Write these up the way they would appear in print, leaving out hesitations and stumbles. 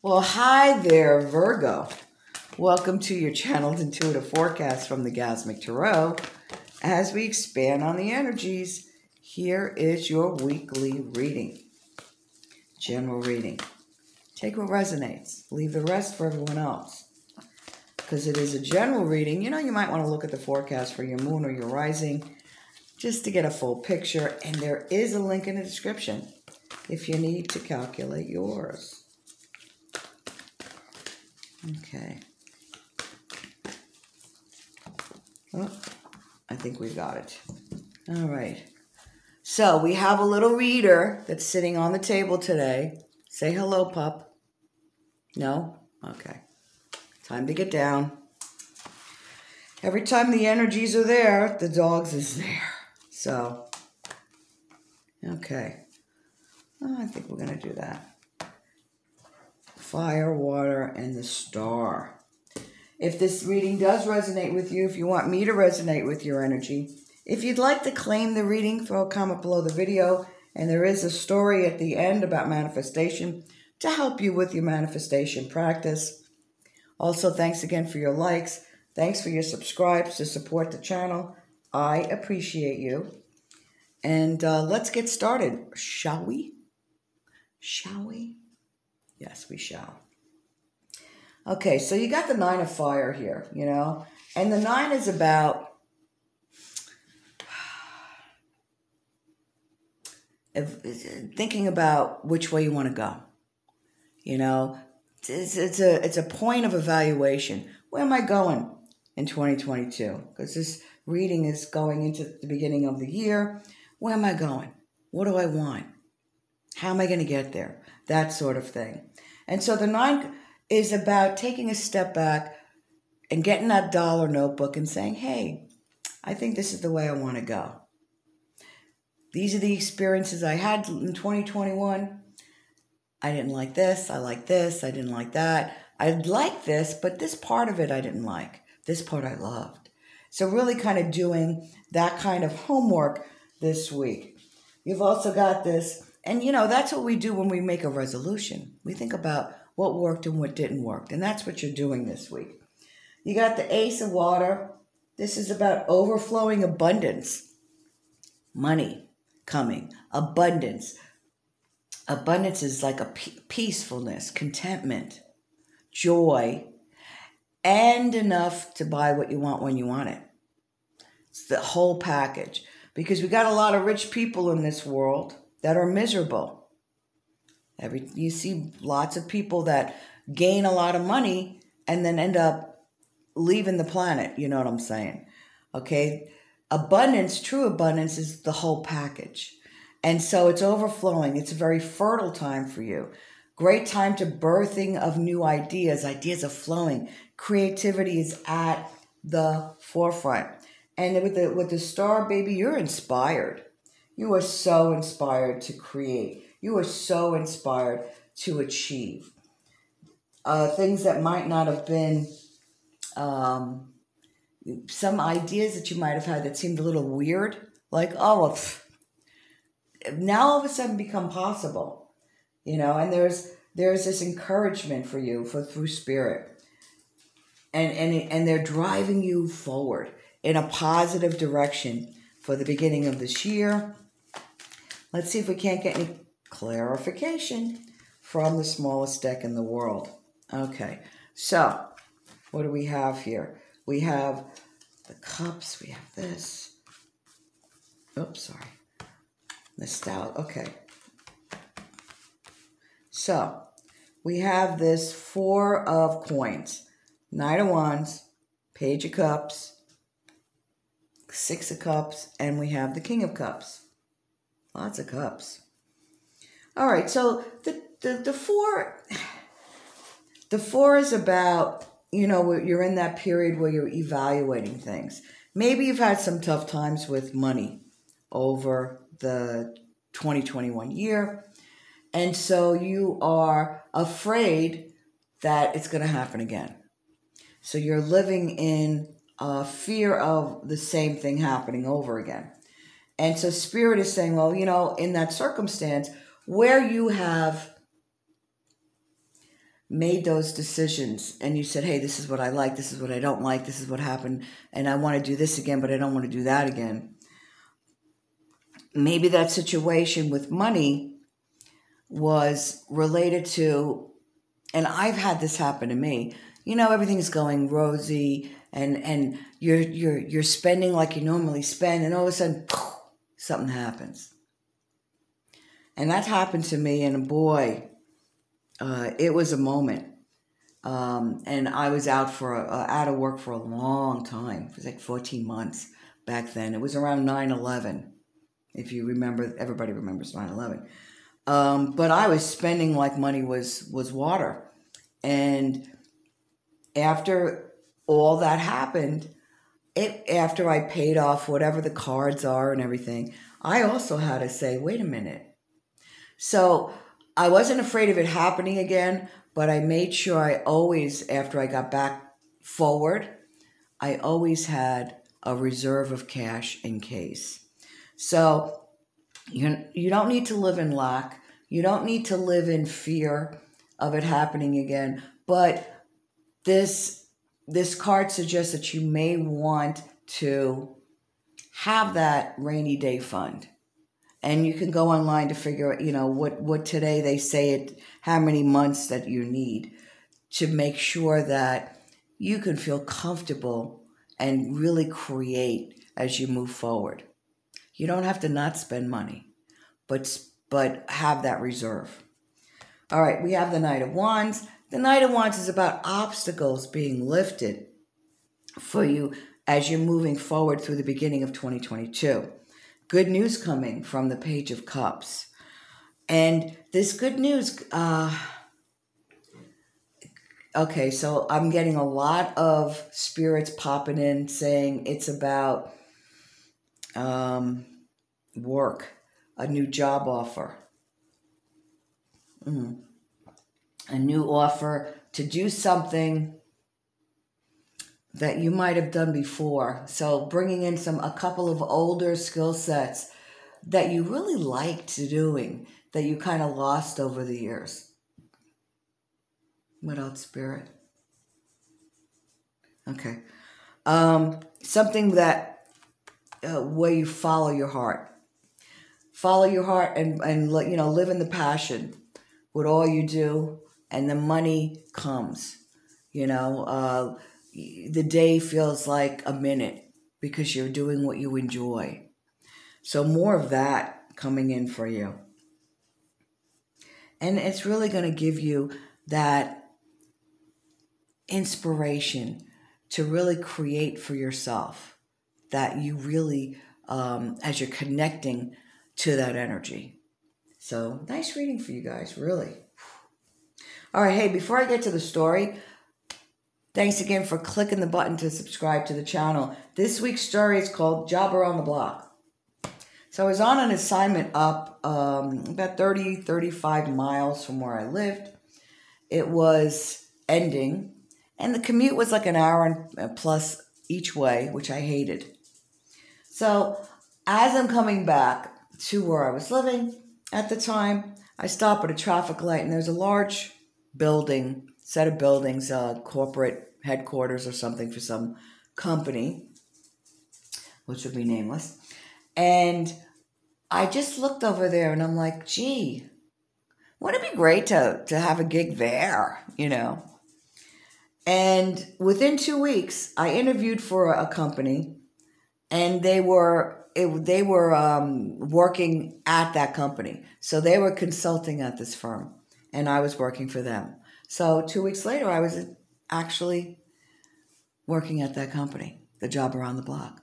Well, hi there, Virgo. Welcome to your channeled intuitive forecast from the Gasmic Tarot. As we expand on the energies, here is your weekly reading. General reading. Take what resonates. Leave the rest for everyone else. Because it is a general reading, you might want to look at the forecast for your moon or your rising just to get a full picture. And there is a link in the description if you need to calculate yours. Okay. Oh, I think we got it. All right. So we have a little reader that's sitting on the table today. Say hello, pup. No? Okay. Time to get down. Every time the energies are there, the dogs is there. So, okay. Oh, I think we're going to do that. Fire, water, and the star. If this reading does resonate with you, if you want me to resonate with your energy, if you'd like to claim the reading, throw a comment below the video. And there is a story at the end about manifestation to help you with your manifestation practice. Also, thanks again for your likes. Thanks for your subscribes to support the channel. I appreciate you. And let's get started. Shall we? Shall we? Yes, we shall. Okay, so you got the Nine of Fire here, and the 9 is about thinking about which way you want to go. It's a point of evaluation. Where am I going in 2022? Because this reading is going into the beginning of the year. Where am I going? What do I want? How am I going to get there? That sort of thing. And so the 9 is about taking a step back and getting that dollar notebook and saying, hey, I think this is the way I want to go. These are the experiences I had in 2021. I didn't like this. I like this. I didn't like that. I like this, but this part of it I didn't like. This part I loved. So really kind of doing that kind of homework this week. You've also got this. And, that's what we do when we make a resolution. We think about what worked and what didn't work. And that's what you're doing this week. You got the Ace of Water. This is about overflowing abundance. Money coming. Abundance. Abundance is like a peacefulness, contentment, joy, and enough to buy what you want when you want it. It's the whole package. Because we got a lot of rich people in this world that are miserable. You see lots of people that gain a lot of money and then end up leaving the planet. You know what I'm saying? Okay. Abundance, true abundance is the whole package. And so it's overflowing. It's a very fertile time for you. Great time to birthing of new ideas. Ideas are flowing. Creativity is at the forefront. And with the star, baby, you're inspired. You are so inspired to create. You are so inspired to achieve. Things that might not have been some ideas that you might have had that seemed a little weird. Like, now all of a sudden become possible. And there's this encouragement for you through spirit. And they're driving you forward in a positive direction for the beginning of this year. Let's see if we can't get any clarification from the smallest deck in the world. Okay, so what do we have here? We have the cups. We have this. Oops, sorry. The stout. Okay. So we have this 4 of coins. 9 of wands, Page of cups, 6 of cups, and we have the King of cups. Lots of cups. All right, so the 4 is about, you're in that period where you're evaluating things. Maybe you've had some tough times with money over the 2021 year. And so you are afraid that it's going to happen again. So you're living in fear of the same thing happening over again. And so Spirit is saying, well, in that circumstance where you have made those decisions and you said, hey, this is what I like, this is what I don't like, this is what happened, and I want to do this again, but I don't want to do that again. Maybe that situation with money was related to, and I've had this happen to me, everything's going rosy and you're spending like you normally spend, and all of a sudden, poof, something happens. And that happened to me, and boy, it was a moment. And I was out of work for a long time. It was like 14 months back then. It was around 9/11. If you remember, everybody remembers 9/11. But I was spending like money was water. And after all that happened, after I paid off whatever the cards are and everything, I also had to say, wait a minute. So I wasn't afraid of it happening again, but I made sure I always, after I got back forward, I always had a reserve of cash in case. So you don't need to live in lack. You don't need to live in fear of it happening again. But this card suggests that you may want to have that rainy day fund. And you can go online to figure out, what today they say how many months that you need to make sure that you can feel comfortable and really create as you move forward. You don't have to not spend money, but have that reserve. All right, we have the Knight of Wands. The Knight of Wands is about obstacles being lifted for you as you're moving forward through the beginning of 2022. Good news coming from the Page of Cups. And this good news, okay, so I'm getting a lot of spirits popping in saying it's about work, a new job offer. A new offer to do something that you might have done before. So bringing in a couple of older skill sets that you really liked doing, that you kind of lost over the years. What else, Spirit? Okay. Something that, where you follow your heart. Follow your heart and live in the passion with all you do, and the money comes. The day feels like a minute because you're doing what you enjoy. So more of that coming in for you. And it's really going to give you that inspiration to really create for yourself, that you really, as you're connecting to that energy. So nice reading for you guys, really. All right, hey, before I get to the story, thanks again for clicking the button to subscribe to the channel. This week's story is called Job Around the Block. So I was on an assignment up about 35 miles from where I lived. It was ending, and the commute was like an hour and plus each way, which I hated. So as I'm coming back to where I was living at the time, I stop at a traffic light, and there's a large set of buildings, corporate headquarters or something for some company, which would be nameless. And I just looked over there and I'm like, gee, wouldn't it be great to have a gig there, And within 2 weeks, I interviewed for a company, and they were working at that company. So they were consulting at this firm, and I was working for them. So 2 weeks later, I was actually working at that company, the Job Around the Block.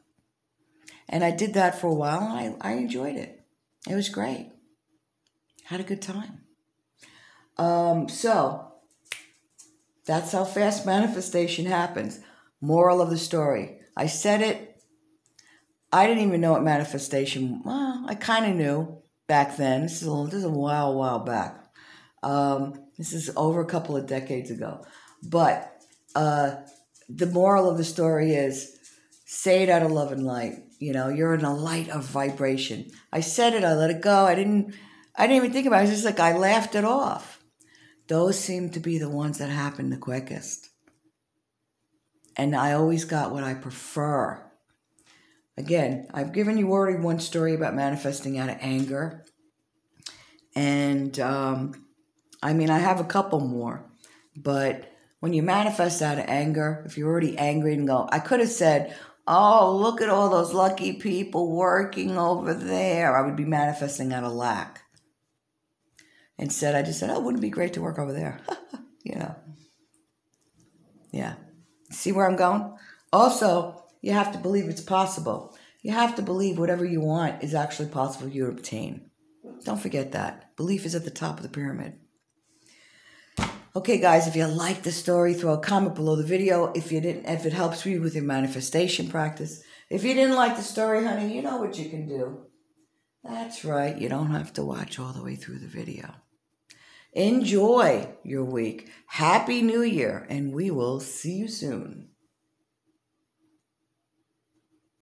And I did that for a while, and I enjoyed it. It was great. Had a good time. So that's how fast manifestation happens. Moral of the story. I said it. I didn't even know what manifestation, well, I kind of knew back then. This is a while back. This is over a couple of decades ago. But the moral of the story is, say it out of love and light. You're in a light of vibration. I said it, I let it go. I didn't even think about it. It's just like I laughed it off. those seem to be the ones that happen the quickest. And I always got what I prefer. Again, I've given you already one story about manifesting out of anger. And, I have a couple more. But when you manifest out of anger, if you're already angry and go, I could have said, oh, look at all those lucky people working over there. I would be manifesting out of lack. Instead, I just said, oh, wouldn't it be great to work over there? Yeah. See where I'm going? Also, you have to believe it's possible. You have to believe whatever you want is actually possible you to obtain. Don't forget that. Belief is at the top of the pyramid. Okay, guys, if you liked the story, throw a comment below the video. If it helps you with your manifestation practice. If you didn't like the story, honey, you know what you can do. That's right. You don't have to watch all the way through the video. Enjoy your week. Happy New Year, and we will see you soon.